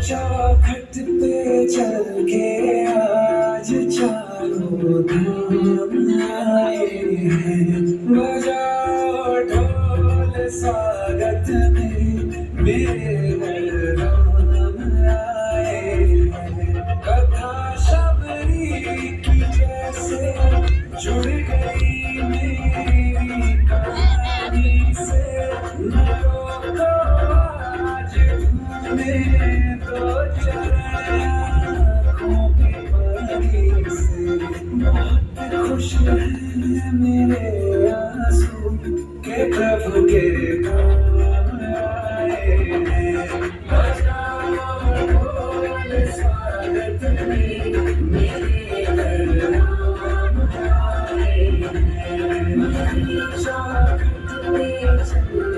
चौखट पे चल के आज चारों धाम आए हैं। बजाओ ढोल स्वागत में मेरे घर राम आए हैं। कथा शबरी की जैसे जुड़ गई मेरी कहानी से। न रोको आज हमें तो चरण आँखों की पानी से। बहुत खुश हैं मेरे आंसू के प्रभु के काम आए हैं। बजाओ ढोल स्वागत में मेरे घर राम आए हैं। चौखट पे चल